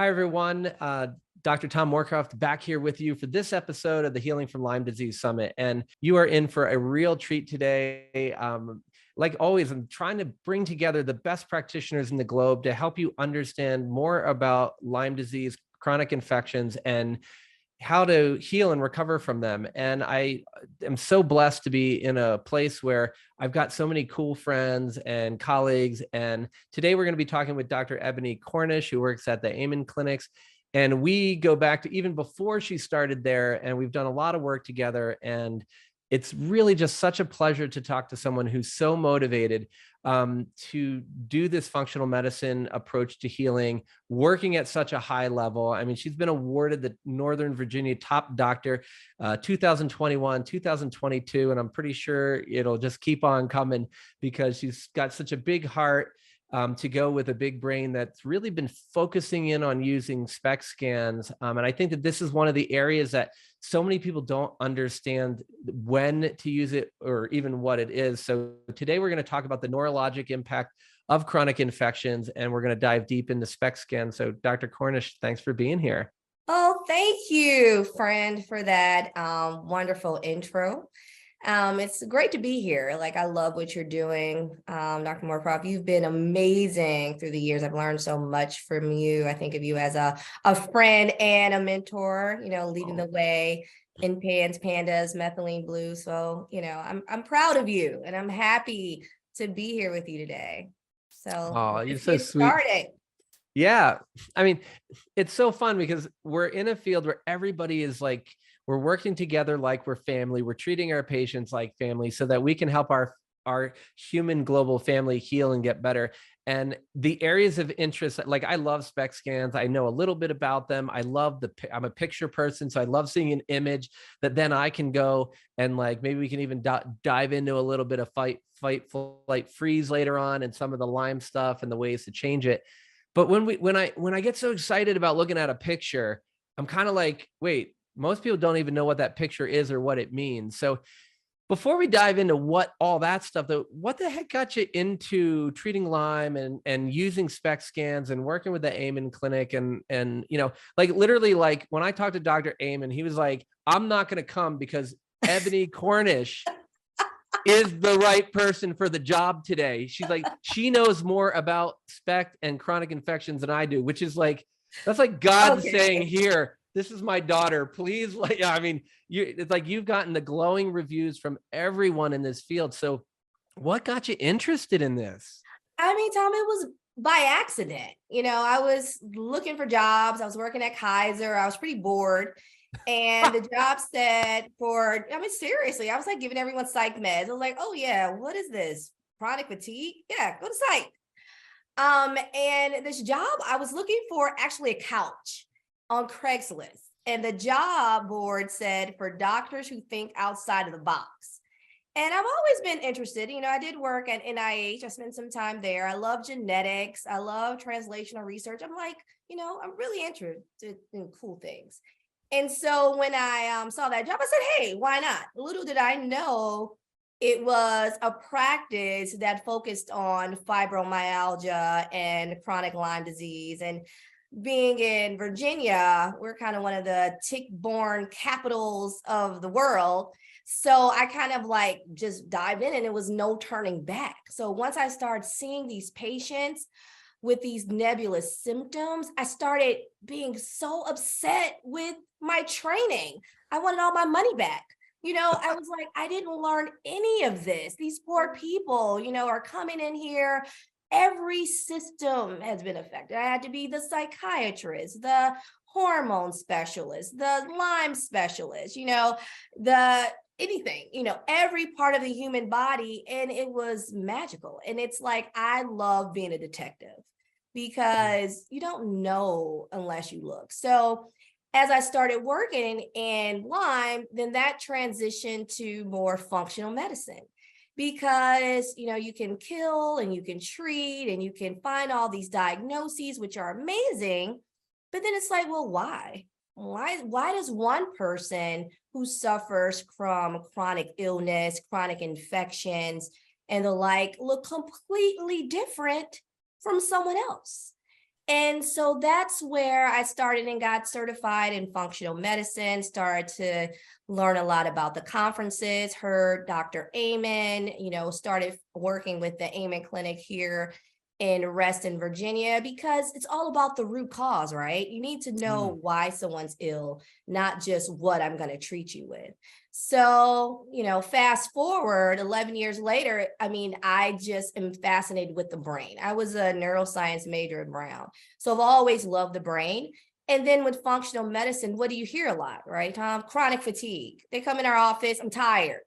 Hi, everyone. Dr. Tom Moorcroft back here with you for this episode of the Healing from Lyme Disease Summit. And you are in for a real treat today. Like always, I'm trying to bring together the best practitioners in the globe to help you understand more about Lyme disease, chronic infections, and how to heal and recover from them. And I am so blessed to be in a place where I've got so many cool friends and colleagues. And today we're going to be talking with Dr. Eboni Kornиш, who works at the Amen clinics. And we go back to even before she started there, and we've done a lot of work together. And it's really just such a pleasure to talk to someone who's so motivated to do this functional medicine approach to healing, working at such a high level. I mean, she's been awarded the Northern Virginia Top Doctor 2021, 2022, and I'm pretty sure it'll just keep on coming because she's got such a big heart to go with a big brain that's really been focusing in on using SPECT scans. And I think that this is one of the areas that so many people don't understand when to use it or even what it is. So today we're going to talk about the neurologic impact of chronic infections, and we're going to dive deep into SPECT scans. So Dr. Cornish, thanks for being here. Oh, thank you, friend, for that wonderful intro. It's great to be here. Like, I love what you're doing, Dr. Moorcroft. You've been amazing through the years. I've learned so much from you. I think of you as a friend and a mentor, leading the way in PANS, PANDAS, methylene blue. So, I'm proud of you, and I'm happy to be here with you today. So You're let's so get sweet. started. Yeah. I mean, it's so fun because we're in a field where everybody is like, we're working together like we're family. We're treating our patients like family so that we can help our human global family heal and get better. And the areas of interest, like I love SPECT scans. I know a little bit about them. I'm a picture person. So I love seeing an image that then I can go and like, maybe we can even dive into a little bit of fight, flight, freeze later on and some of the Lyme stuff and the ways to change it. But when I get so excited about looking at a picture, I'm kind of like, wait, most people don't even know what that picture is or what it means. So before we dive into what all that stuff, though, what the heck got you into treating Lyme and using SPECT scans and working with the Amen clinic and like literally like when I talked to Dr. Amen, he was like, I'm not going to come because Eboni Cornish is the right person for the job today. She's like, she knows more about SPECT and chronic infections than I do, which is like, that's like God saying, here, this is my daughter, please. Like, I mean, it's like you've gotten the glowing reviews from everyone in this field. So what got you interested in this? I mean, Tom, it was by accident. I was looking for jobs. I was working at Kaiser. I was pretty bored. And the job said seriously, I was like giving everyone psych meds. I was like, oh yeah, what is this? Chronic fatigue? Yeah, go to psych. And this job, I was looking for actually a couch on Craigslist. And the job board said for doctors who think outside of the box. And I've always been interested. I did work at NIH. I spent some time there. I love genetics. I love translational research. I'm like, I'm really interested in cool things. And so when I saw that job, I said, hey, why not? Little did I know it was a practice that focused on fibromyalgia and chronic Lyme disease. And being in Virginia, we're kind of one of the tick-borne capitals of the world. So I kind of like just dived in and it was no turning back. So once I started seeing these patients with these nebulous symptoms, I started being so upset with my training. I wanted all my money back. I was like, I didn't learn any of this. These poor people, are coming in here. Every system has been affected. I had to be the psychiatrist, the hormone specialist, the Lyme specialist, anything, every part of the human body. And it was magical. And it's like, I love being a detective because you don't know unless you look. So as I started working in Lyme, then that transitioned to more functional medicine. Because, you can kill and you can treat and you can find all these diagnoses, which are amazing. But then it's like, well, why? Why does one person who suffers from chronic illness, chronic infections, and the like look completely different from someone else? And so that's where I started and got certified in functional medicine, started to learn a lot about the conferences, heard Dr. Amen, started working with the Amen Clinic here in Reston, Virginia, because it's all about the root cause, right? You need to know why someone's ill, not just what I'm going to treat you with. So, fast forward 11 years later, I just am fascinated with the brain. I was a neuroscience major at Brown. So I've always loved the brain. And then with functional medicine, what do you hear a lot, right, Tom? Chronic fatigue. They come in our office, I'm tired.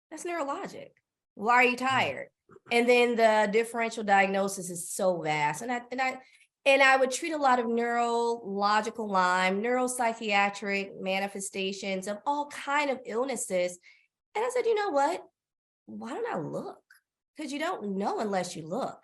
That's neurologic. Why are you tired? And then the differential diagnosis is so vast. And I would treat a lot of neurological Lyme, neuropsychiatric manifestations of all kind of illnesses. And I said, you know what? Why don't I look? Because you don't know unless you look.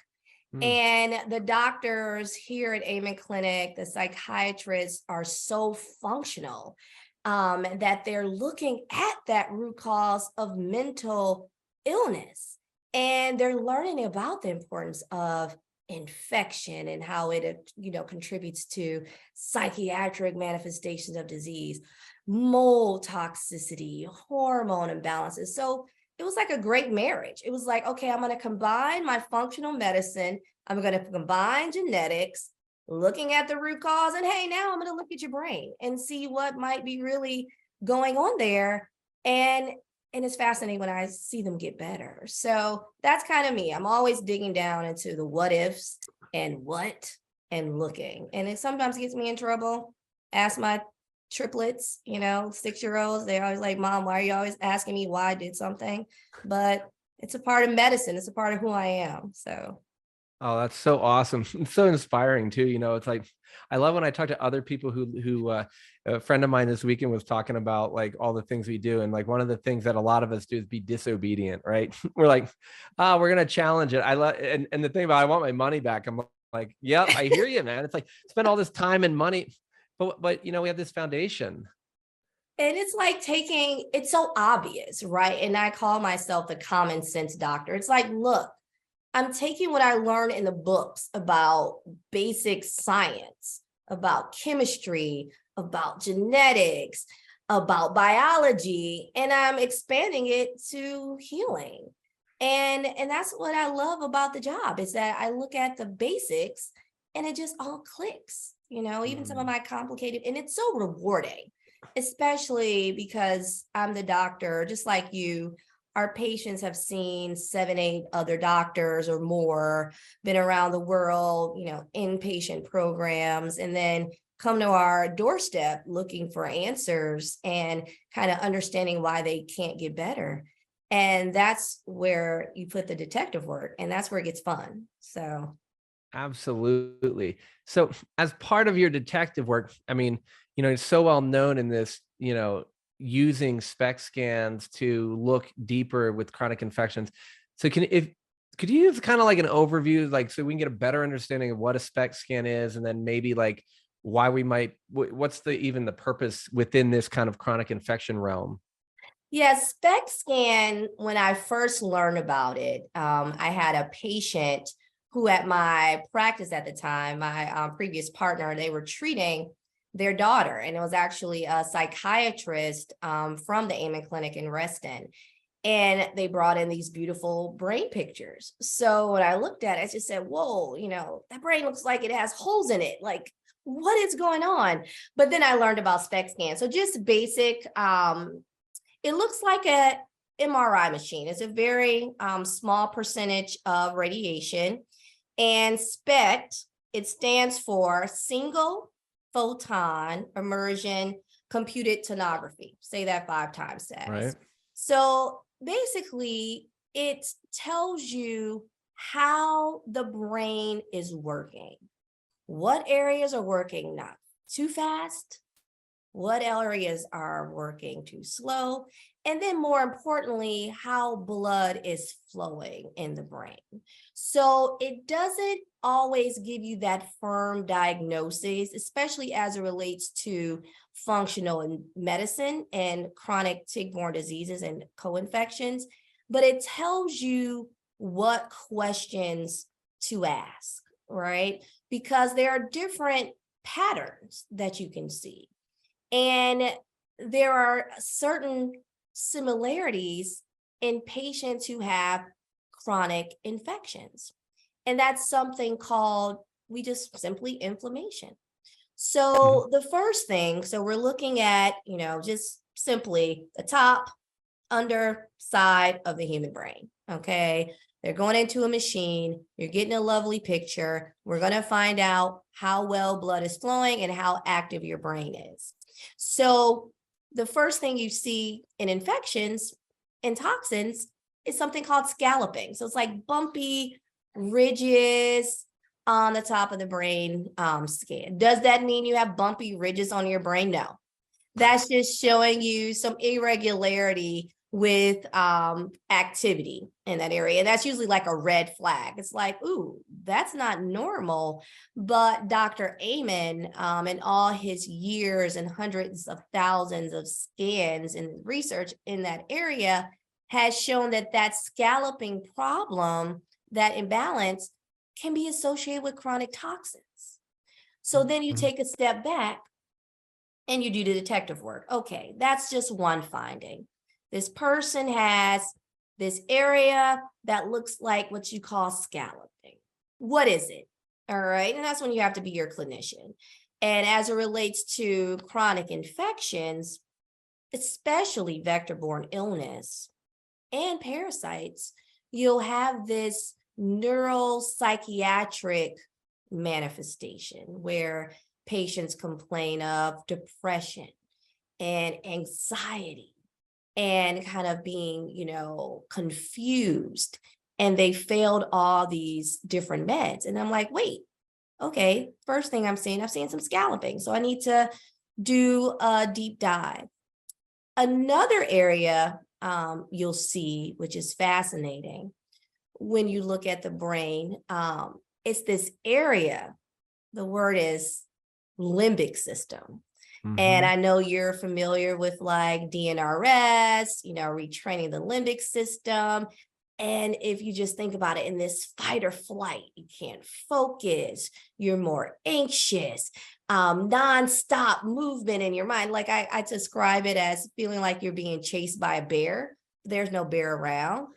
And the doctors here at Amen Clinic, the psychiatrists are so functional that they're looking at that root cause of mental illness. And they're learning about the importance of infection and how it, contributes to psychiatric manifestations of disease, mold toxicity, hormone imbalances. So it was like a great marriage. It was like, okay, I'm going to combine my functional medicine. I'm going to combine genetics, looking at the root cause. And hey, now I'm going to look at your brain and see what might be really going on there. And it's fascinating when I see them get better. So that's kind of me. I'm always digging down into the what ifs and what and looking. And it sometimes gets me in trouble. Ask my triplets, 6-year-olds, they're always like, Mom, why are you always asking me why I did something? But it's a part of medicine. It's a part of who I am. So. Oh, that's so awesome. It's so inspiring too. It's like, I love when I talk to other people who a friend of mine this weekend was talking about like all the things we do. And like, one of the things that a lot of us do is be disobedient, right? We're like, we're going to challenge it. And the thing about, I want my money back. I'm like, yep, I hear you, man. It's like, spend all this time and money, but we have this foundation. And it's like it's so obvious, right? And I call myself the common sense doctor. It's like, look, I'm taking what I learned in the books about basic science, about chemistry, about genetics, about biology, and I'm expanding it to healing. And that's what I love about the job, is that I look at the basics and it just all clicks, even some of my complicated, and it's so rewarding, especially because I'm the doctor, just like you. Our patients have seen 7, 8 other doctors or more, been around the world, inpatient programs, and then come to our doorstep looking for answers and kind of understanding why they can't get better. And that's where you put the detective work, and that's where it gets fun. So. Absolutely. So as part of your detective work, it's so well known in this, using SPECT scans to look deeper with chronic infections. So could you give kind of like an overview, like, so we can get a better understanding of what a SPECT scan is, and then maybe like why what's even the purpose within this kind of chronic infection realm? Yeah, SPECT scan, when I first learned about it, I had a patient who at my practice at the time, my previous partner, they were treating their daughter, and it was actually a psychiatrist from the Amen Clinic in Reston. And they brought in these beautiful brain pictures. So when I looked at it, I just said, whoa, that brain looks like it has holes in it. Like, what is going on? But then I learned about SPECT scan. So just basic, it looks like a MRI machine. It's a very small percentage of radiation. And SPECT, it stands for single photon immersion computed tomography. Say that 5 times fast. Right. So basically, it tells you how the brain is working. What areas are working not too fast? What areas are working too slow? And then more importantly, how blood is flowing in the brain. So it doesn't always give you that firm diagnosis, especially as it relates to functional medicine and chronic tick-borne diseases and co-infections, but it tells you what questions to ask, right? Because there are different patterns that you can see. And there are certain similarities in patients who have chronic infections. And that's something called, we just simply inflammation. So the first thing, so we're looking at, just simply the top, under, side of the human brain, okay? They're going into a machine, you're getting a lovely picture. We're going to find out how well blood is flowing and how active your brain is. So the first thing you see in infections and toxins is something called scalloping. So it's like bumpy ridges on the top of the brain scan. Does that mean you have bumpy ridges on your brain? No. That's just showing you some irregularity with activity in that area. And that's usually like a red flag. It's like, ooh, that's not normal. But Dr. Amen, in all his years and hundreds of thousands of scans and research in that area, has shown that scalloping problem, that imbalance, can be associated with chronic toxins. So then you take a step back and you do the detective work. Okay, that's just one finding. This person has this area that looks like what you call scalloping. What is it? All right, and that's when you have to be your clinician. And as it relates to chronic infections, especially vector-borne illness and parasites, you'll have this neuropsychiatric manifestation where patients complain of depression and anxiety and kind of being, confused, and they failed all these different meds. And I'm like, wait, okay, first thing I'm seeing some scalloping. So I need to do a deep dive. Another area you'll see, which is fascinating, when you look at the brain, it's this area, the word is limbic system. And I know you're familiar with like DNRS, retraining the limbic system. And if you just think about it in this fight or flight, you can't focus, you're more anxious, nonstop movement in your mind. Like I describe it as feeling like you're being chased by a bear. There's no bear around.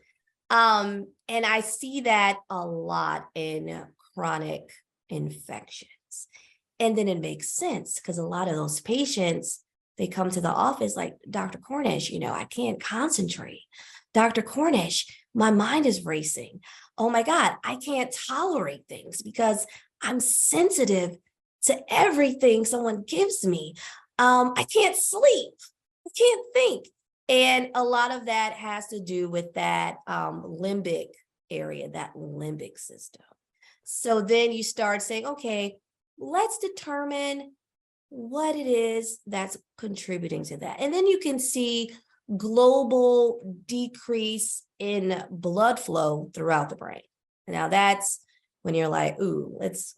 And I see that a lot in chronic infections. And then it makes sense because a lot of those patients, they come to the office like, Dr. Cornish, I can't concentrate. Dr. Cornish, my mind is racing. Oh my God, I can't tolerate things because I'm sensitive to everything someone gives me. I can't sleep. I can't think. And a lot of that has to do with that limbic area, that limbic system. So then you start saying, okay, let's determine what it is that's contributing to that. And then you can see global decrease in blood flow throughout the brain. Now that's when you're like, ooh, let's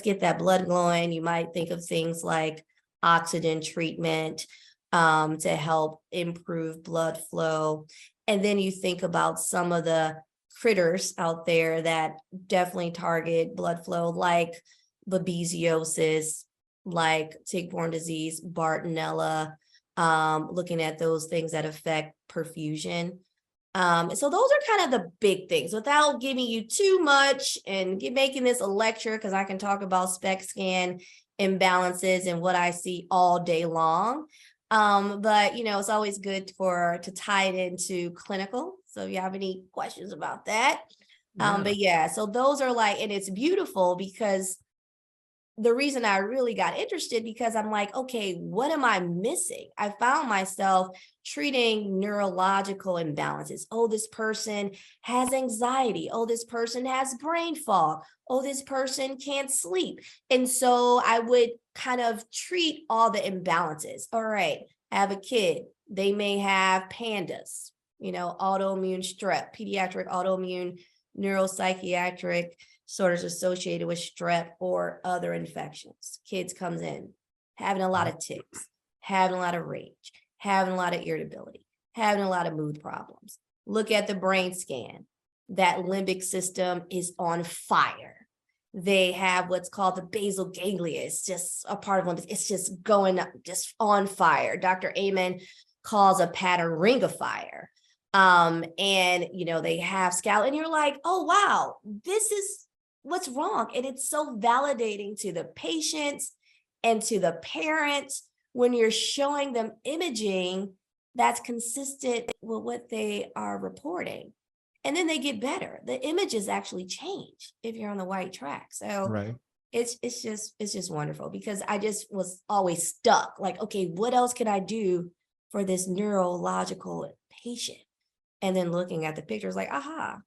get that blood going. You might think of things like oxygen treatment to help improve blood flow. And then you think about some of the critters out there that definitely target blood flow, like babesiosis, like tick-borne disease, Bartonella, looking at those things that affect perfusion. So those are kind of the big things without giving you too much and making this a lecture, because I can talk about SPECT scan imbalances and what I see all day long. But it's always good to tie it into clinical. So if you have any questions about that. But yeah, so those are like, and it's beautiful because the reason I really got interested, because I'm like, okay, what am I missing? I found myself treating neurological imbalances. Oh, this person has anxiety. Oh, this person has brain fog. Oh, this person can't sleep. And so I would kind of treat all the imbalances. All right, I have a kid. They may have pandas, autoimmune strep, pediatric autoimmune neuropsychiatric disorders associated with strep or other infections. Kids comes in having a lot of tics, having a lot of rage, having a lot of irritability, having a lot of mood problems. Look at the brain scan. That limbic system is on fire. They have what's called the basal ganglia. It's just a part of one. It's just going up, just on fire. Dr. Amen calls a pattern ring of fire. And they have scalp, and you're like, oh wow, this is what's wrong. And it's so validating to the patients and to the parents when you're showing them imaging that's consistent with what they are reporting. And then they get better. The images actually change if you're on the right track. So Right. it's just wonderful, because I just was always stuck. Like, okay, what else can I do for this neurological patient? And then looking at the pictures, like, aha,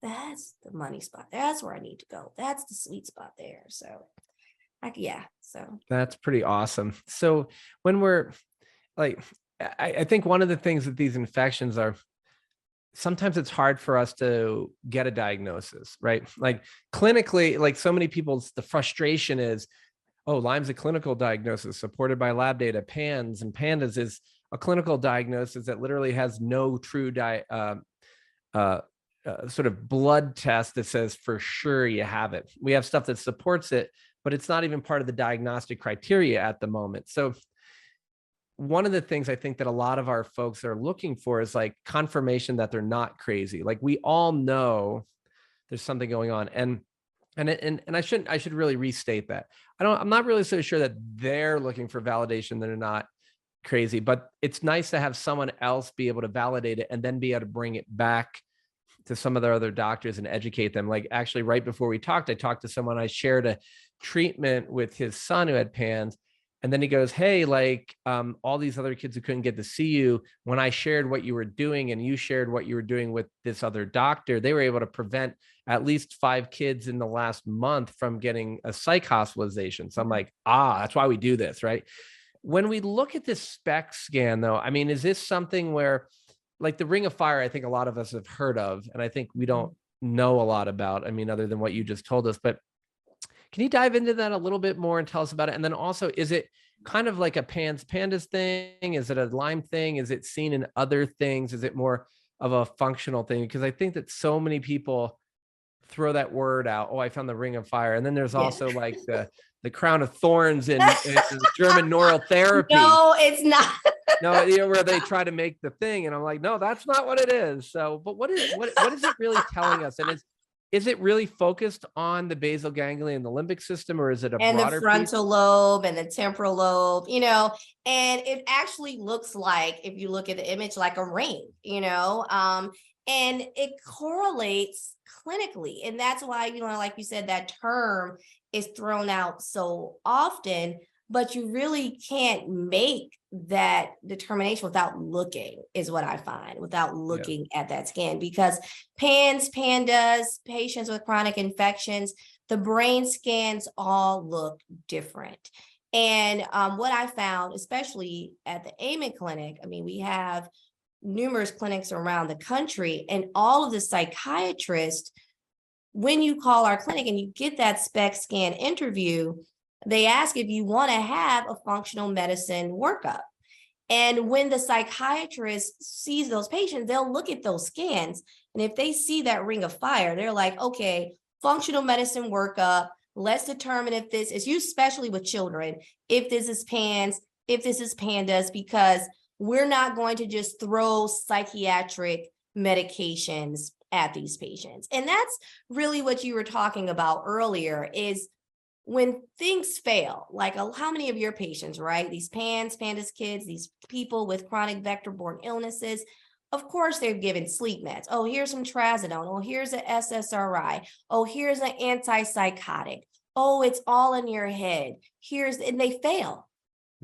that's the money spot. That's where I need to go. That's the sweet spot there. So so That's pretty awesome. So when we're like, I think one of the things that these infections are, sometimes it's hard for us to get a diagnosis, right? Like clinically, like so many people's, the frustration is, oh, Lyme's a clinical diagnosis supported by lab data. PANS and PANDAS is a clinical diagnosis that literally has no true sort of blood test that says for sure you have it. We have stuff that supports it, but it's not even part of the diagnostic criteria at the moment. So one of the things I think that a lot of our folks are looking for is like confirmation that they're not crazy. Like we all know there's something going on. And I should really restate that. I'm not really so sure that they're looking for validation that they're not crazy, but it's nice to have someone else be able to validate it and then be able to bring it back to some of their other doctors and educate them. Like actually right before we talked, I talked to someone, I shared a treatment with his son who had PANS. And then he goes, hey, like all these other kids who couldn't get to see you, when I shared what you were doing and you shared what you were doing with this other doctor, they were able to prevent at least 5 kids in the last month from getting a psych hospitalization. So I'm like, that's why we do this, right? When we look at this SPECT scan though, I mean, is this something where like the ring of fire, I think a lot of us have heard of, and I think we don't know a lot about, I mean, other than what you just told us, but can you dive into that a little bit more and tell us about it? And then also, is it kind of like a PANDAS thing? Is it a Lyme thing? Is it seen in other things? Is it more of a functional thing? Because I think that so many people throw that word out. Oh, I found the ring of fire. And then there's yeah. also like the crown of thorns in German neural therapy. No, it's not. No, where they try to make the thing. And I'm like, no, that's not what it is. So, but what is it really telling us? And is it really focused on the basal ganglia and the limbic system, or is it a and broader the frontal piece? lobe and the temporal lobe, and it actually looks like, if you look at the image, like a ring, and it correlates clinically. And that's why, like you said, that term is thrown out so often, but you really can't make that determination without looking, is what I find, without looking at that scan, because PANDAS, patients with chronic infections, the brain scans all look different. And what I found, especially at the Amen Clinic, I mean, we have numerous clinics around the country, and all of the psychiatrists, when you call our clinic and you get that SPECT scan interview, they ask if you want to have a functional medicine workup. And when the psychiatrist sees those patients, they'll look at those scans. And if they see that ring of fire, they're like, okay, functional medicine workup. Let's determine if this is used, especially with children, if this is PANS, if this is PANDAS, because we're not going to just throw psychiatric medications at these patients. And that's really what you were talking about earlier, is when things fail, like how many of your patients, right? These PANDAS kids, these people with chronic vector-borne illnesses, of course, they're given sleep meds. Oh, here's some trazodone. Oh, here's an SSRI. Oh, here's an antipsychotic. Oh, it's all in your head. And they fail.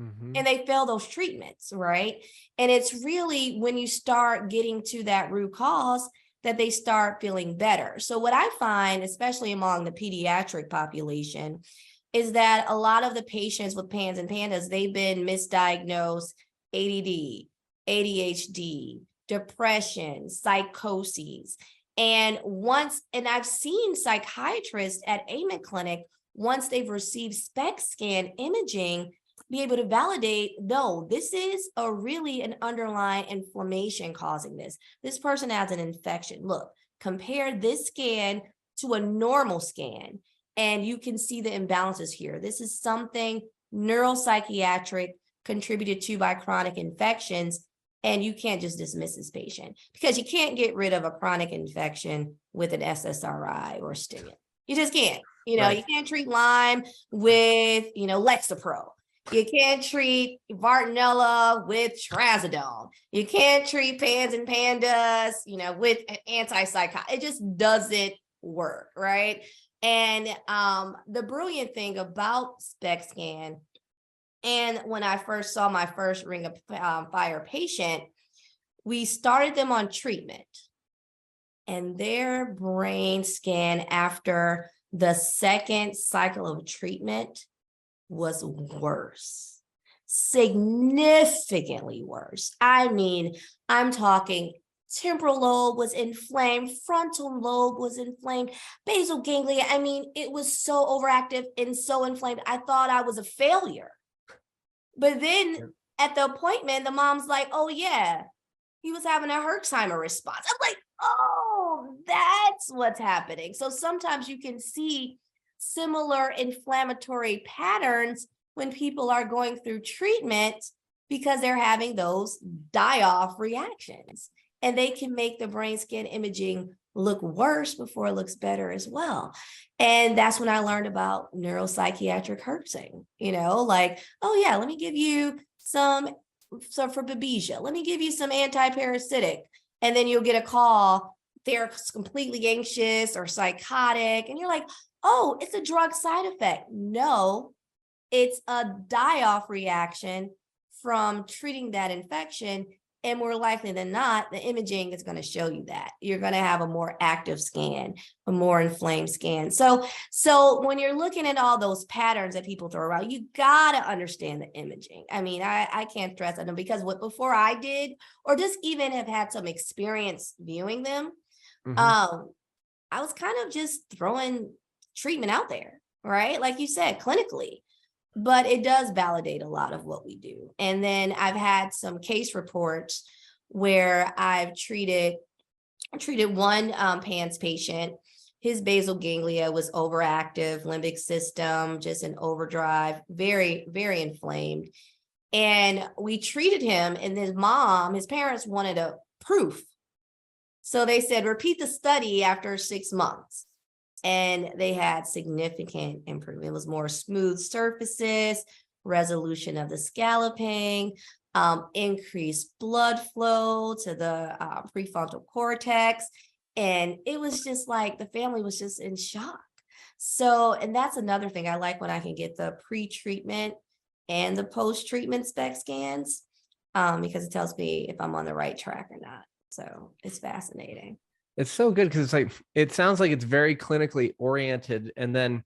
Mm-hmm. And they fail those treatments, right? And it's really when you start getting to that root cause that they start feeling better. So what I find, especially among the pediatric population, is that a lot of the patients with PANS and PANDAS, they've been misdiagnosed ADD, ADHD, depression, psychoses. And I've seen psychiatrists at Amen Clinic, once they've received SPECT scan imaging, be able to validate, no, this is really an underlying inflammation causing this. This person has an infection. Look, compare this scan to a normal scan. And you can see the imbalances here. This is something neuropsychiatric contributed to by chronic infections. And you can't just dismiss this patient, because you can't get rid of a chronic infection with an SSRI or stimulant. You just can't. Right. You can't treat Lyme with, Lexapro. You can't treat Vartanella with Trazodone. You can't treat PANS and PANDAS, with an antipsychotic. It just doesn't work, right? And the brilliant thing about SPECT scan, and when I first saw my first Ring of Fire patient, we started them on treatment, and their brain scan after the second cycle of treatment was worse, significantly worse. I mean, I'm talking temporal lobe was inflamed, frontal lobe was inflamed, basal ganglia. I mean, it was so overactive and so inflamed. I thought I was a failure. But then at the appointment, the mom's like, oh yeah, he was having a Herxheimer response. I'm like, oh, that's what's happening. So sometimes you can see similar inflammatory patterns when people are going through treatment, because they're having those die-off reactions, and they can make the brain scan imaging look worse before it looks better as well. And that's when I learned about neuropsychiatric herpsing, like, oh yeah, let me give you some for babesia, let me give you some anti-parasitic. And then you'll get a call, they're completely anxious or psychotic. And you're like, oh, it's a drug side effect. No, it's a die-off reaction from treating that infection. And more likely than not, the imaging is going to show you that you're going to have a more active scan, a more inflamed scan. So when you're looking at all those patterns that people throw around, you got to understand the imaging. I mean, I can't stress on them, because before I did, or just even have had some experience viewing them, I was kind of just throwing treatment out there, right? Like you said, clinically. But it does validate a lot of what we do. And then I've had some case reports where I've treated one PANS patient. His basal ganglia was overactive, limbic system, just in overdrive, very, very inflamed. And we treated him, and his parents wanted a proof. So they said, repeat the study after 6 months. And they had significant improvement. It was more smooth surfaces, resolution of the scalloping, increased blood flow to the prefrontal cortex. And it was just like the family was just in shock. So, and that's another thing I like, when I can get the pre-treatment and the post-treatment SPECT scans, because it tells me if I'm on the right track or not. So it's fascinating. It's so good, because it sounds like it's very clinically oriented, and then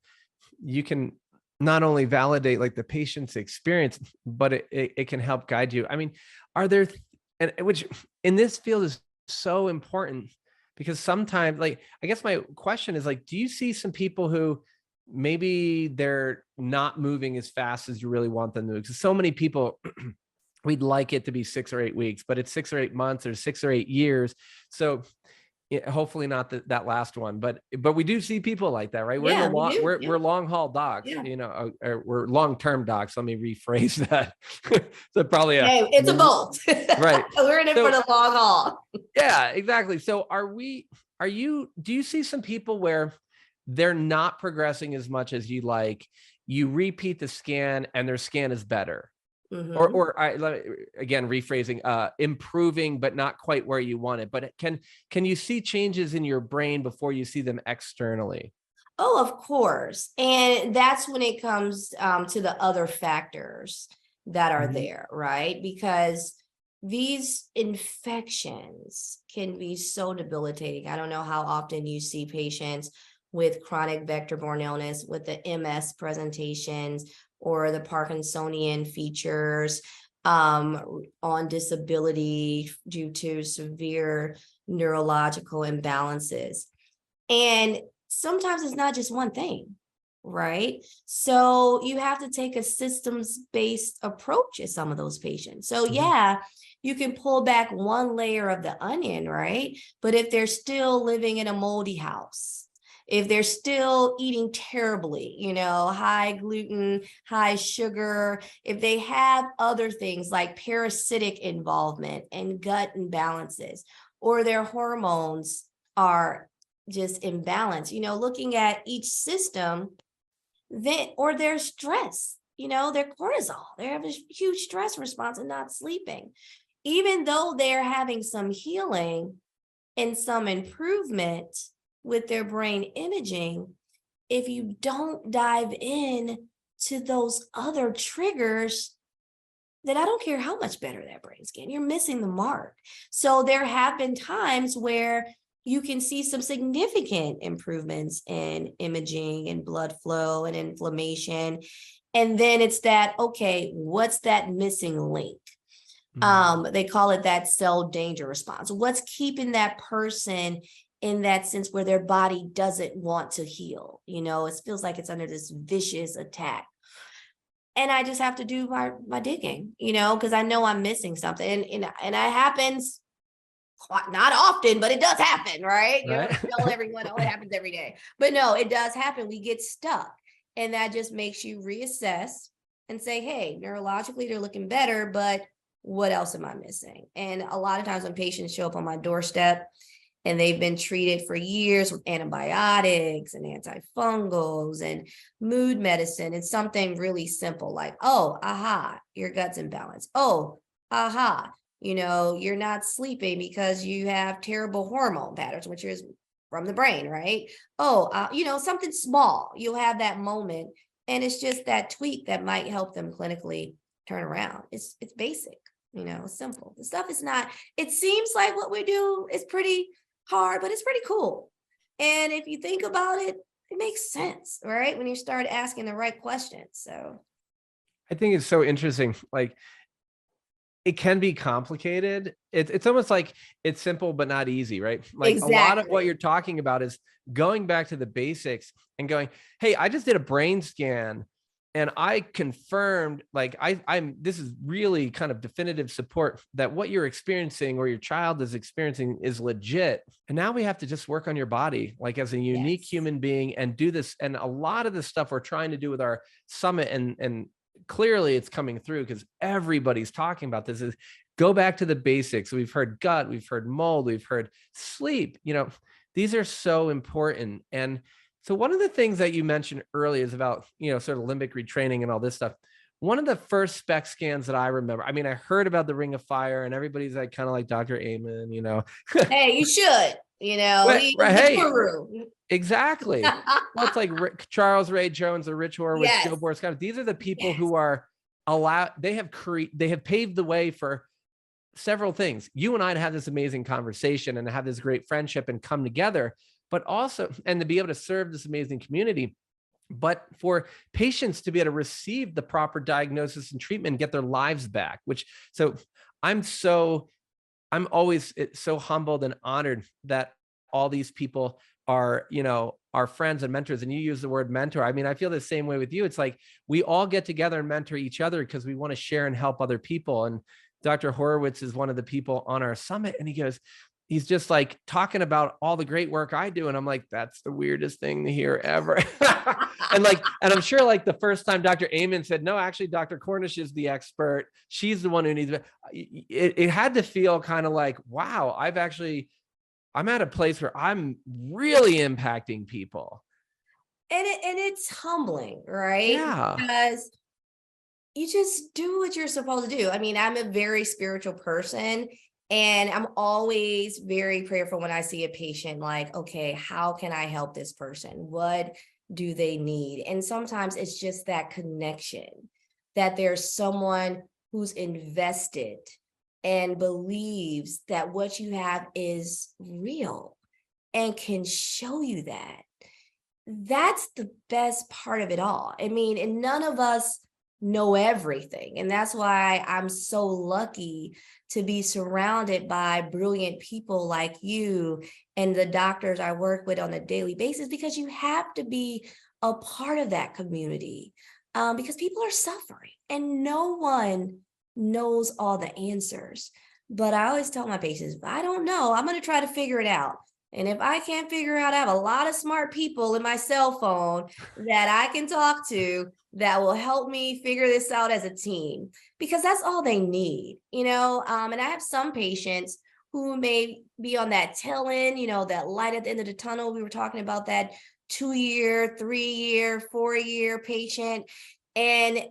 you can not only validate like the patient's experience, but it can help guide you. I mean, are there, and which in this field is so important, because sometimes, like, I guess my question is, like, do you see some people who maybe they're not moving as fast as you really want them to? Because so many people, we'd like it to be 6 or 8 weeks, but it's 6 or 8 months or 6 or 8 years. So hopefully not that last one, but we do see people like that, right? Yeah, we're long haul docs, Yeah. We're long-term docs. Let me rephrase that. So probably Hey, it's a both. Right. We're in it for the long haul. Yeah, exactly. So do you see some people where they're not progressing as much as you like, you repeat the scan and their scan is better? Or again, rephrasing, improving, but not quite where you want it. But can you see changes in your brain before you see them externally? Oh, of course. And that's when it comes to the other factors that are there, right? Because these infections can be so debilitating. I don't know how often you see patients with chronic vector-borne illness with the MS presentations or the Parkinsonian features, on disability due to severe neurological imbalances. And sometimes it's not just one thing, right? So you have to take a systems-based approach at some of those patients. So yeah, you can pull back one layer of the onion, right? But if they're still living in a moldy house, if they're still eating terribly, high gluten, high sugar, if they have other things like parasitic involvement and gut imbalances, or their hormones are just imbalanced, looking at each system, or their stress, their cortisol, they have a huge stress response and not sleeping. Even though they're having some healing and some improvement with their brain imaging, if you don't dive in to those other triggers, then I don't care how much better that brain's getting, you're missing the mark. So there have been times where you can see some significant improvements in imaging and blood flow and inflammation. And then it's that, okay, what's that missing link? They call it that cell danger response. What's keeping that person in that sense where their body doesn't want to heal? It feels like it's under this vicious attack. And I just have to do my digging, because I know I'm missing something. And it happens not often, but it does happen, right? You don't tell everyone, oh, it happens every day. But no, it does happen. We get stuck. And that just makes you reassess and say, hey, neurologically, they're looking better, but what else am I missing? And a lot of times when patients show up on my doorstep and they've been treated for years with antibiotics and antifungals and mood medicine, it's something really simple like, oh, aha, your gut's imbalanced. Oh, aha, you're not sleeping because you have terrible hormone patterns, which is from the brain, right? Oh, something small, you'll have that moment. And it's just that tweak that might help them clinically turn around. It's basic. Simple. The stuff is not, it seems like what we do is pretty hard, but it's pretty cool. And if you think about it, it makes sense, right? When you start asking the right questions. So I think it's so interesting. Like, it can be complicated. It's almost like it's simple, but not easy, right? Like exactly. A lot of what you're talking about is going back to the basics and going, hey, I just did a brain scan and I confirmed, like, this is really kind of definitive support that what you're experiencing or your child is experiencing is legit. And now we have to just work on your body, like as a unique human being, and do this. And a lot of the stuff we're trying to do with our summit, and clearly it's coming through because everybody's talking about this, is go back to the basics. We've heard gut, we've heard mold, we've heard sleep. These are so important. And so one of the things that you mentioned earlier is about, sort of limbic retraining and all this stuff. One of the first SPECT scans that I remember, I mean, I heard about the Ring of Fire and everybody's like, kind of like Dr. Amen, Hey, you should, Right, he's the guru. Exactly. Well, it's like Charles Ray Jones, the Rich Horowitz, Joe Boris. These are the people who are allowed, they have paved the way for several things. You and I have this amazing conversation and have this great friendship and come together, but also, and to be able to serve this amazing community, but for patients to be able to receive the proper diagnosis and treatment and get their lives back, so I'm always so humbled and honored that all these people are, our friends and mentors. And you use the word mentor. I mean, I feel the same way with you. It's like we all get together and mentor each other because we want to share and help other people. And Dr. Horowitz is one of the people on our summit. And he's just like talking about all the great work I do. And I'm like, that's the weirdest thing to hear ever. and I'm sure like the first time Dr. Amen said, no, actually Dr. Cornish is the expert. She's the one who needs it had to feel kind of like, wow, I'm at a place where I'm really impacting people. And it's humbling, right? Yeah. Because you just do what you're supposed to do. I mean, I'm a very spiritual person. And I'm always very prayerful when I see a patient, like, okay, how can I help this person? What do they need? And sometimes it's just that connection, that there's someone who's invested and believes that what you have is real and can show you that. That's the best part of it all. I mean, and none of us know everything. And that's why I'm so lucky to be surrounded by brilliant people like you and the doctors I work with on a daily basis, because you have to be a part of that community, because people are suffering and no one knows all the answers. But I always tell my patients, if I don't know, I'm going to try to figure it out. And if I can't figure out, I have a lot of smart people in my cell phone that I can talk to that will help me figure this out as a team, because that's all they need, you know? And I have some patients who may be on that tail end, you know, that light at the end of the tunnel. We were talking about that 2-year, 3-year, 4-year patient. And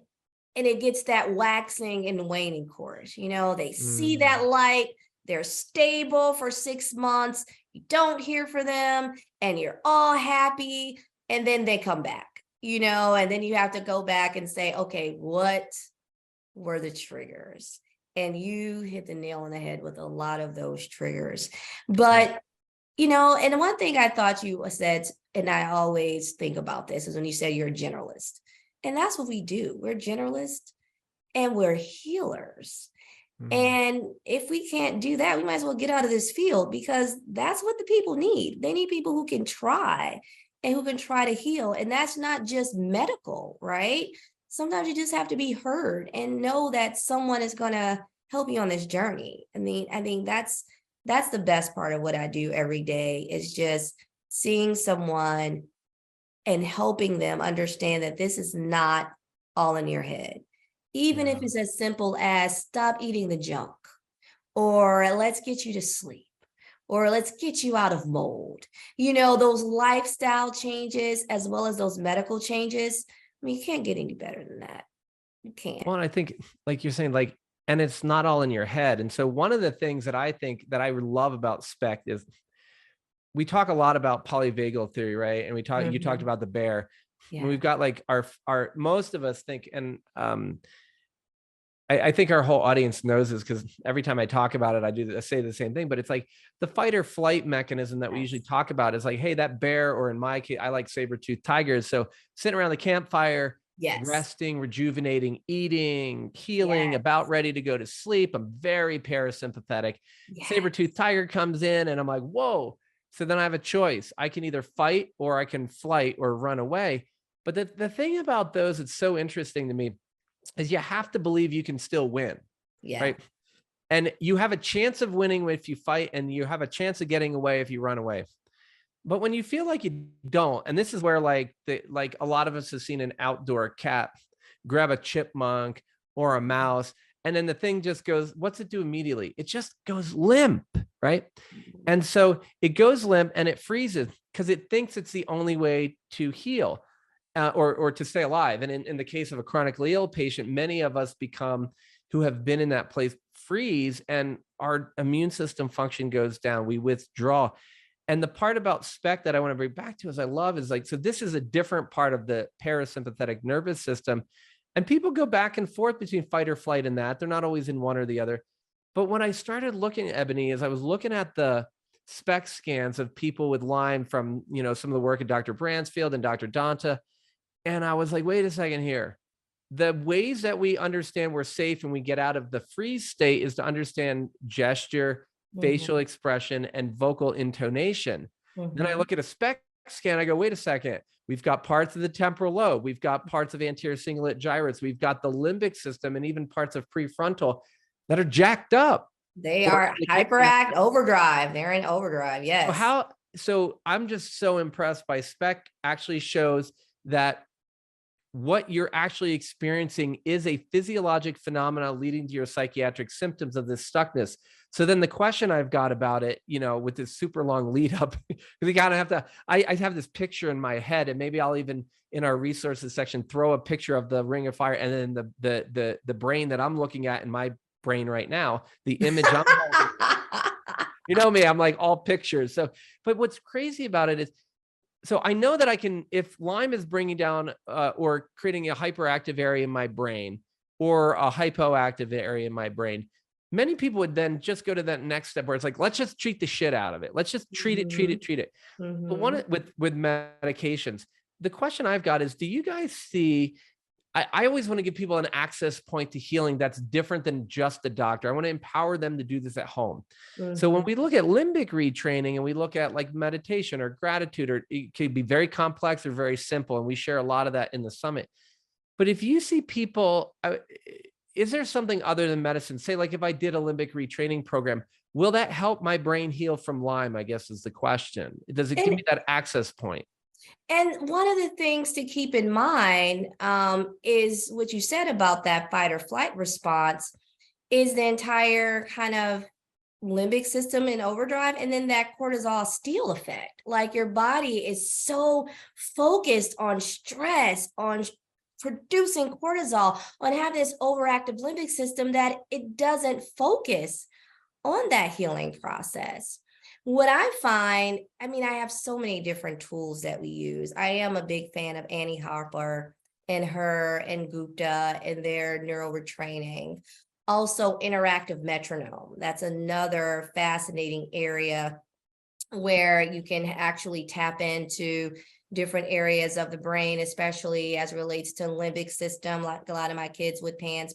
it gets that waxing and waning course. You know, they see that light, they're stable for 6 months, you don't hear from them, and you're all happy, and then they come back, you know, and then you have to go back and say, okay, what were the triggers? And you hit the nail on the head with a lot of those triggers. But, you know, and one thing I thought you said, and I always think about this, is when you said you're a generalist. And that's what we do. We're generalists and we're healers. And if we can't do that, we might as well get out of this field, because that's what the people need. They need people who can try and who can try to heal. And that's not just medical, right? Sometimes you just have to be heard and know that someone is going to help you on this journey. I mean, I think that's the best part of what I do every day, is just seeing someone and helping them understand that this is not all in your head. Even if it's as simple as stop eating the junk, or let's get you to sleep, or let's get you out of mold. You know, those lifestyle changes as well as those medical changes. I mean, you can't get any better than that. You can't. Well, and I think, like you're saying, like, and it's not all in your head. And so one of the things that I think that I love about SPECT is we talk a lot about polyvagal theory, right? And you talked about the bear. And we've got like our most of us think, and I think our whole audience knows this, because every time I talk about it, I say the same thing, but it's like the fight or flight mechanism that we usually talk about is like, hey, that bear, or in my case, I like saber-toothed tigers. So sitting around the campfire, resting, rejuvenating, eating, healing, about ready to go to sleep. I'm very parasympathetic. Saber-toothed tiger comes in and I'm like, whoa. So then I have a choice. I can either fight, or I can flight or run away. But the thing about those that's so interesting to me is you have to believe you can still win, right? And you have a chance of winning if you fight, and you have a chance of getting away if you run away. But when you feel like you don't, and this is where like a lot of us have seen an outdoor cat grab a chipmunk or a mouse, and then the thing just goes, what's it do immediately? It just goes limp, right? And so it goes limp and it freezes because it thinks it's the only way to heal. Or to stay alive. And in the case of a chronically ill patient, many of us who have been in that place, freeze, and our immune system function goes down. We withdraw. And the part about SPECT that I want to bring back to, as I love, is like, so this is a different part of the parasympathetic nervous system. And people go back and forth between fight or flight and that. They're not always in one or the other. But when I started looking at Ebony, as I was looking at the SPECT scans of people with Lyme from, you know, some of the work of Dr. Bransfield and Dr. Donta, and I was like, wait a second here. The ways that we understand we're safe and we get out of the freeze state is to understand gesture, facial expression, and vocal intonation. Then I look at a SPECT scan, I go, wait a second. We've got parts of the temporal lobe. We've got parts of anterior cingulate gyrus. We've got the limbic system and even parts of prefrontal that are jacked up. They are hyperact overdrive. They're in overdrive. Yes. So I'm just so impressed by SPECT actually shows that what you're actually experiencing is a physiologic phenomena leading to your psychiatric symptoms of this stuckness. So then the question I've got about it, you know, with this super long lead up, because you kind of have to, I have this picture in my head, and maybe I'll even in our resources section throw a picture of the ring of fire, and then the brain that I'm looking at in my brain right now, the image I'm holding. You know me, I'm like all pictures. So, but what's crazy about it is, so I know that I can, if Lyme is bringing down or creating a hyperactive area in my brain or a hypoactive area in my brain, many people would then just go to that next step where it's like, let's just treat the shit out of it. Let's just treat it. But with medications, the question I've got is, do you guys see, I always want to give people an access point to healing that's different than just the doctor. I want to empower them to do this at home. So when we look at limbic retraining and we look at like meditation or gratitude, or it could be very complex or very simple, and we share a lot of that in the summit. But if you see people, is there something other than medicine? Say, like if I did a limbic retraining program, will that help my brain heal from Lyme, I guess is the question. Does it give And me that access point? And one of the things to keep in mind is what you said about that fight or flight response is the entire kind of limbic system in overdrive, and then that cortisol steal effect. Like your body is so focused on stress, on producing cortisol, on having this overactive limbic system that it doesn't focus on that healing process. What I find, I mean, I have so many different tools that we use. I am a big fan of Annie Harper and her and Gupta and their neural retraining. Also, interactive metronome. That's another fascinating area where you can actually tap into different areas of the brain, especially as it relates to limbic system, like a lot of my kids with PANS,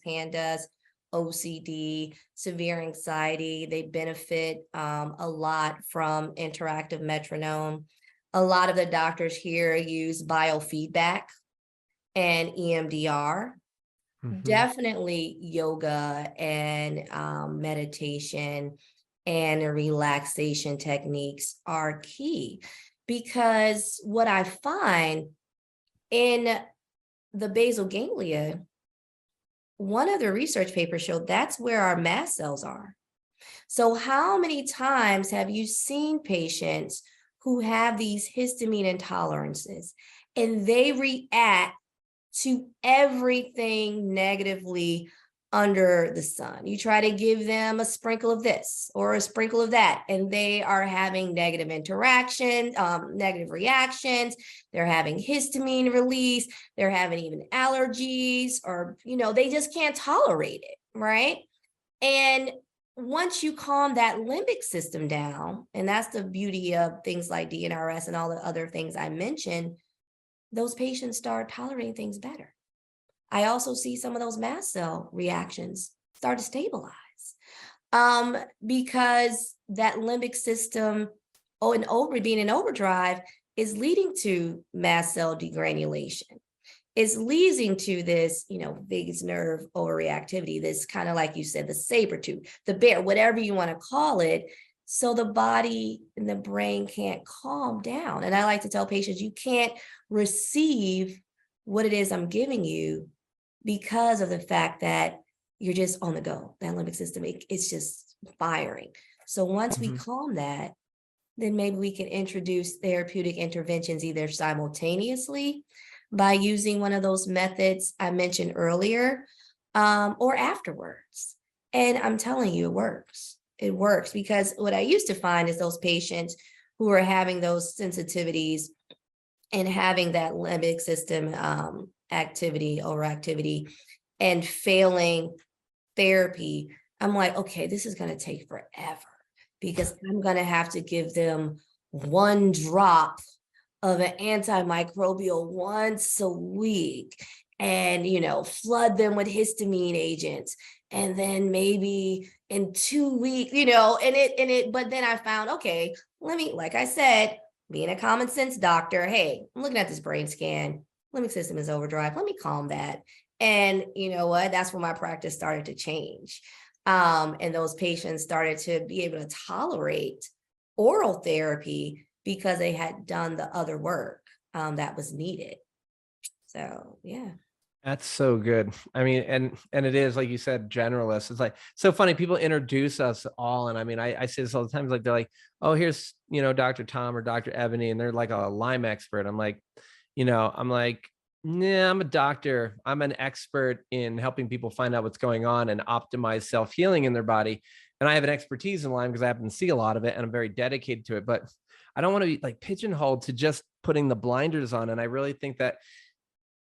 OCD, severe anxiety. They benefit a lot from interactive metronome. A lot of the doctors here use biofeedback and EMDR. Definitely yoga and meditation and relaxation techniques are key, because what I find in the basal ganglia, one of the research papers showed that's where our mast cells are. So how many times have you seen patients who have these histamine intolerances and they react to everything negatively under the sun? You try to give them a sprinkle of this or a sprinkle of that, and they are having negative interaction, negative reactions. They're having histamine release. They're having even allergies, or, they just can't tolerate it, right? And once you calm that limbic system down, and that's the beauty of things like DNRS and all the other things I mentioned, those patients start tolerating things better. I also see some of those mast cell reactions start to stabilize because that limbic system, being in overdrive, is leading to mast cell degranulation. It's leading to this, vagus nerve overreactivity, this kind of, like you said, the saber tooth, the bear, whatever you want to call it. So the body and the brain can't calm down. And I like to tell patients, you can't receive what it is I'm giving you because of the fact that you're just on the go. That limbic system, it's just firing. So once we calm that, then maybe we can introduce therapeutic interventions either simultaneously by using one of those methods I mentioned earlier, or afterwards. And I'm telling you, it works. It works, because what I used to find is those patients who are having those sensitivities and having that limbic system overactivity and failing therapy, I'm like, okay, this is going to take forever, because I'm going to have to give them one drop of an antimicrobial once a week and, flood them with histamine agents. And then maybe in 2 weeks, but then I found, okay, like I said, being a common sense doctor, hey, I'm looking at this brain scan, limbic system is overdrive. Let me calm that. And you know what? That's when my practice started to change. And those patients started to be able to tolerate oral therapy because they had done the other work that was needed. So, yeah. That's so good. I mean, and it is, like you said, generalist. It's like so funny. People introduce us all, and I mean, I say this all the time. Like they're like, "Oh, here's Dr. Tom or Dr. Ebony," and they're like a Lyme expert. I'm like, nah, I'm a doctor. I'm an expert in helping people find out what's going on and optimize self-healing in their body. And I have an expertise in Lyme because I happen to see a lot of it, and I'm very dedicated to it. But I don't want to be like pigeonholed to just putting the blinders on. And I really think that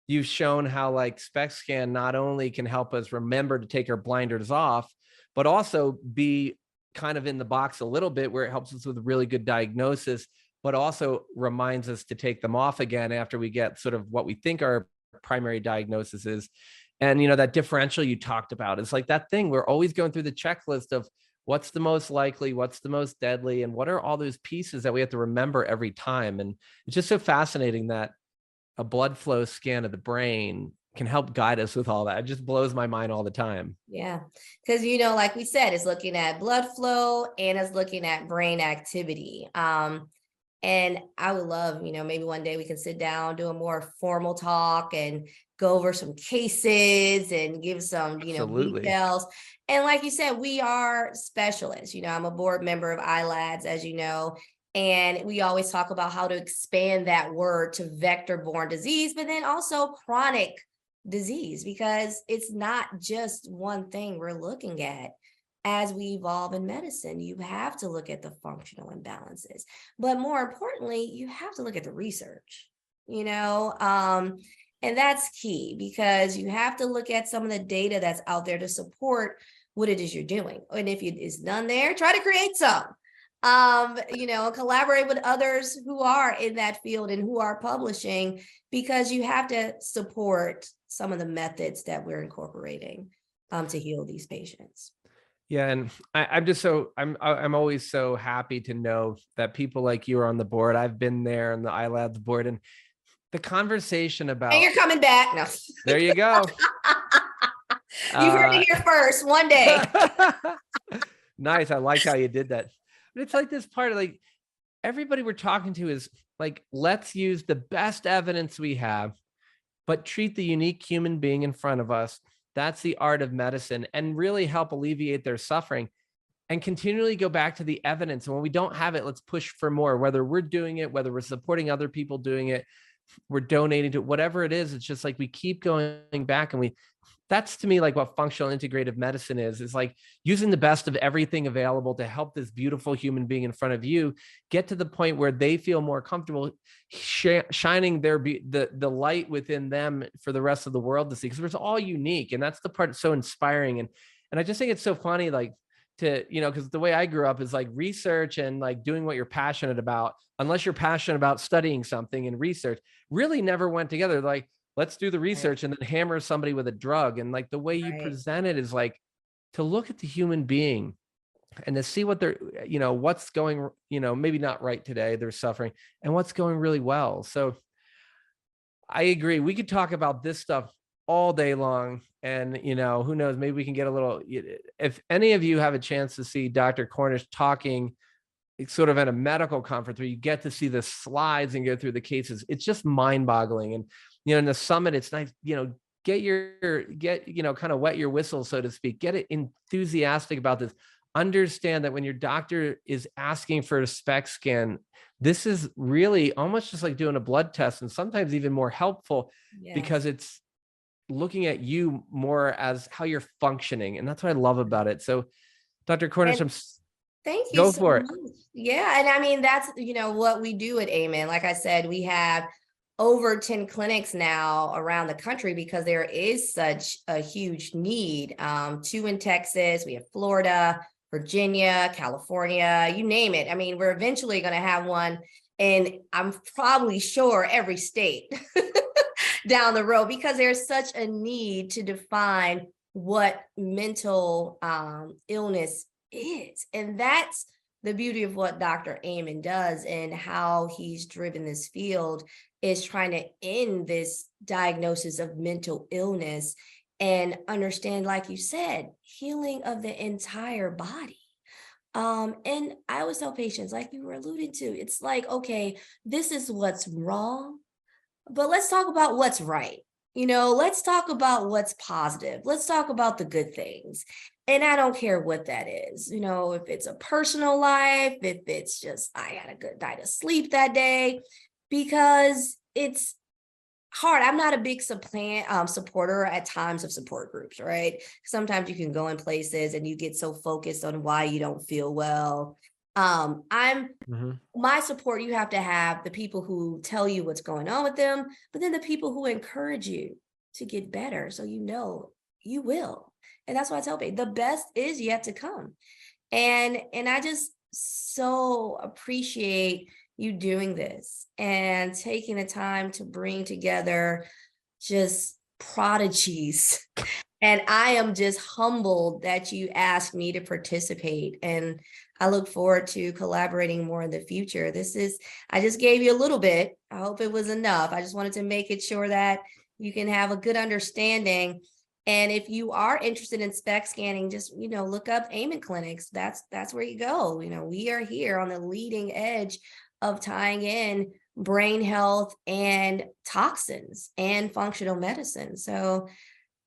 you've shown how like SPECT scan not only can help us remember to take our blinders off, but also be kind of in the box a little bit where it helps us with a really good diagnosis, but also reminds us to take them off again after we get sort of what we think our primary diagnosis is. And, that differential you talked about is like that thing. We're always going through the checklist of what's the most likely, what's the most deadly, and what are all those pieces that we have to remember every time. And it's just so fascinating that a blood flow scan of the brain can help guide us with all that. It just blows my mind all the time. Yeah. Because, like we said, it's looking at blood flow and it's looking at brain activity. And I would love, maybe one day we can sit down, do a more formal talk and go over some cases and give some, Absolutely. details. And like you said, we are specialists. I'm a board member of ILADS, as you know, and we always talk about how to expand that word to vector-borne disease, but then also chronic disease, because it's not just one thing we're looking at. As we evolve in medicine, you have to look at the functional imbalances, but more importantly, you have to look at the research, and that's key, because you have to look at some of the data that's out there to support what it is you're doing. And if it's none there, try to create some, collaborate with others who are in that field and who are publishing, because you have to support some of the methods that we're incorporating to heal these patients. Yeah, and I'm always so happy to know that people like you are on the board. I've been there on the iLabs board, and the conversation about, and you're coming back. No, there you go. You heard it here first. One day. Nice. I like how you did that. But it's like this part of, like, everybody we're talking to is like, let's use the best evidence we have, but treat the unique human being in front of us. That's the art of medicine, and really help alleviate their suffering, and continually go back to the evidence. And when we don't have it, let's push for more, whether we're doing it, whether we're supporting other people doing it, we're donating to whatever it is. It's just like we keep going back, and that's to me like what functional integrative medicine is like using the best of everything available to help this beautiful human being in front of you get to the point where they feel more comfortable shining the light within them for the rest of the world to see, because it's all unique. And that's the part that's so inspiring. And I just think it's so funny, like, to, because the way I grew up is like research and like doing what you're passionate about, unless you're passionate about studying something, and research really never went together. Like, let's do the research and then hammer somebody with a drug. And like the way you present it is like to look at the human being and to see what they're, what's going, maybe not right today, they're suffering, and what's going really well. So I agree. We could talk about this stuff all day long. And, who knows, maybe we can get a little, if any of you have a chance to see Dr. Cornish talking sort of at a medical conference where you get to see the slides and go through the cases, it's just mind boggling. And, in the summit, it's nice, get kind of wet your whistle, so to speak, get it enthusiastic about this. Understand that when your doctor is asking for a SPECT scan, this is really almost just like doing a blood test, and sometimes even more helpful, because it's looking at you more as how you're functioning. And that's what I love about it. So Dr. Cornish, thank you. Go for it. Yeah. And I mean, that's, what we do at Amen. Like I said, we have over 10 clinics now around the country, because there is such a huge need. 2 in Texas, we have Florida, Virginia, California, you name it. I mean, we're eventually going to have one, and I'm probably sure every state down the road, because there's such a need to define what mental illness is. And that's the beauty of what Dr. Amen does, and how he's driven this field, is trying to end this diagnosis of mental illness and understand, like you said, healing of the entire body. And I always tell patients, like you were alluding to, it's like, okay, this is what's wrong, but let's talk about what's right. Let's talk about what's positive. Let's talk about the good things. And I don't care what that is, if it's a personal life, if it's just, I had a good night of sleep that day, because it's hard. I'm not a big supporter at times of support groups, right? Sometimes you can go in places and you get so focused on why you don't feel well. My support, you have to have the people who tell you what's going on with them, but then the people who encourage you to get better, so you will. And that's why I tell people, the best is yet to come. And I just so appreciate you doing this and taking the time to bring together just prodigies. And I am just humbled that you asked me to participate. And I look forward to collaborating more in the future. I just gave you a little bit. I hope it was enough. I just wanted to make it sure that, You can have a good understanding. And if you are interested in SPECT scanning, just, look up Amen Clinics. That's where you go. We are here on the leading edge of tying in brain health and toxins and functional medicine. So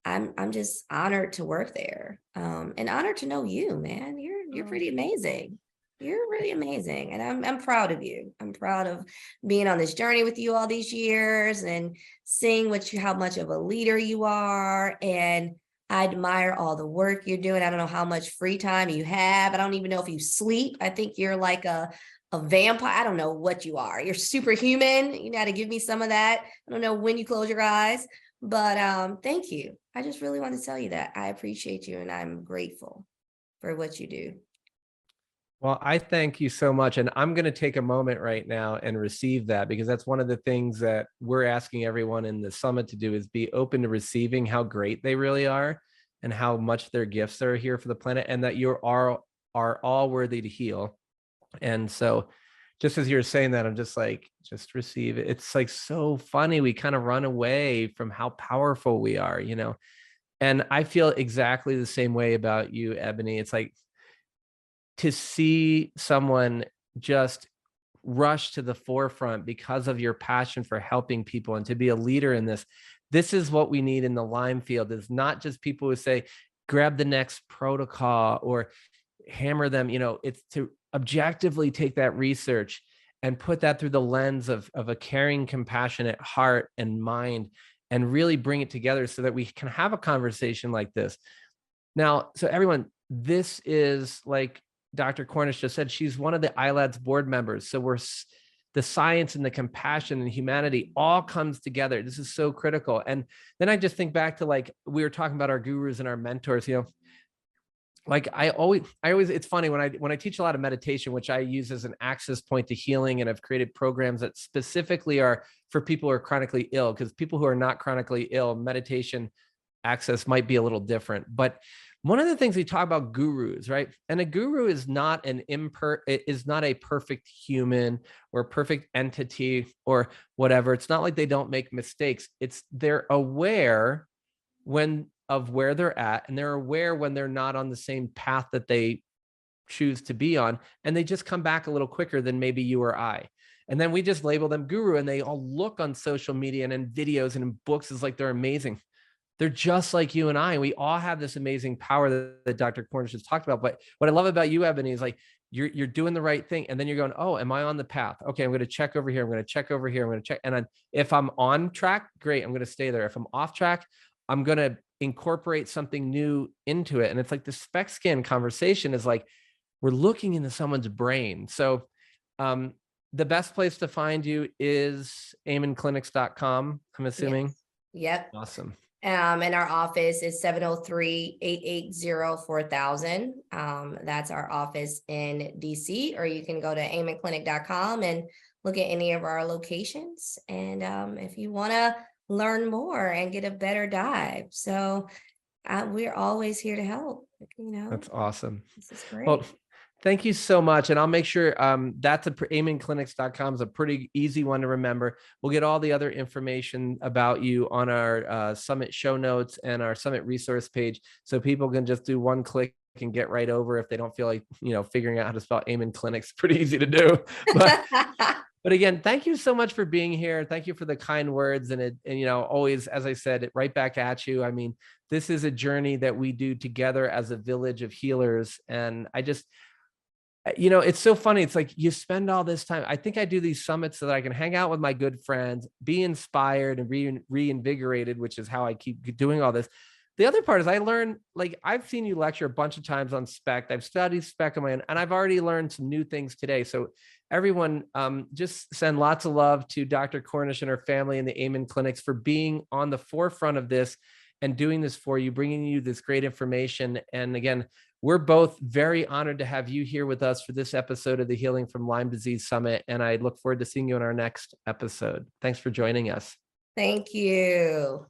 I'm just honored to work there, and honored to know you, man. You're pretty amazing. You're really amazing, and I'm proud of you. I'm proud of being on this journey with you all these years and seeing how much of a leader you are. And I admire all the work you're doing. I don't know how much free time you have. I don't even know if you sleep. I think you're like a vampire. I don't know what you are. You're superhuman. You got to give me some of that. I don't know when you close your eyes, but thank you. I just really want to tell you that I appreciate you and I'm grateful for what you do. Well, I thank you so much. And I'm going to take a moment right now and receive that, because that's one of the things that we're asking everyone in the summit to do, is be open to receiving how great they really are and how much their gifts are here for the planet, and that you are all worthy to heal. And so just as you're saying that, I'm just like, just receive it. It's like so funny. We kind of run away from how powerful we are, and I feel exactly the same way about you, Ebony. It's like, to see someone just rush to the forefront because of your passion for helping people and to be a leader in this. This is what we need in the Lyme field, is not just people who say, grab the next protocol or hammer them. It's to objectively take that research and put that through the lens of a caring, compassionate heart and mind, and really bring it together so that we can have a conversation like this. Now, so everyone, this is, like Dr. Cornish just said, she's one of the ILAD's board members. So the science and the compassion and humanity all comes together. This is so critical. And then I just think back to, like, we were talking about our gurus and our mentors, like I always, it's funny when I teach a lot of meditation, which I use as an access point to healing. And I've created programs that specifically are for people who are chronically ill, because people who are not chronically ill, meditation access might be a little different. But one of the things we talk about gurus, right? And a guru is not a perfect human or perfect entity or whatever. It's not like they don't make mistakes. They're aware of where they're at, and they're aware when they're not on the same path that they choose to be on, and they just come back a little quicker than maybe you or I. And then we just label them guru, and they all look on social media and in videos and in books as like they're amazing. They're just like you and I, and we all have this amazing power that Dr. Cornish has talked about. But what I love about you, Ebony, is like you're doing the right thing, and then you're going, oh, am I on the path? Okay, I'm going to check over here. I'm going to check over here. I'm going to check. And if I'm on track, great, I'm going to stay there. If I'm off track, I'm going to incorporate something new into it. And it's like the SPECT scan conversation is like, we're looking into someone's brain. So the best place to find you is amenclinics.com, I'm assuming. Yes. Yep. Awesome. And our office is 703-880-4000. That's our office in DC, or you can go to amenclinic.com and look at any of our locations. And if you want to learn more and get a better dive. So we're always here to help, That's awesome. This is great. Well, thank you so much. And I'll make sure that's amenclinics.com is a pretty easy one to remember. We'll get all the other information about you on our summit show notes and our summit resource page, so people can just do one click and get right over if they don't feel like, figuring out how to spell Amen Clinics. Pretty easy to do. But again, thank you so much for being here. Thank you for the kind words. And always, as I said, right back at you. I mean, this is a journey that we do together as a village of healers. And I just, it's so funny. It's like you spend all this time. I think I do these summits so that I can hang out with my good friends, be inspired and reinvigorated, which is how I keep doing all this. The other part is I learn, like, I've seen you lecture a bunch of times on SPECT. I've studied SPECT on my own, and I've already learned some new things today. So everyone, just send lots of love to Dr. Cornish and her family and the Amen Clinics for being on the forefront of this and doing this for you, bringing you this great information. And again, we're both very honored to have you here with us for this episode of the Healing from Lyme Disease Summit. And I look forward to seeing you in our next episode. Thanks for joining us. Thank you.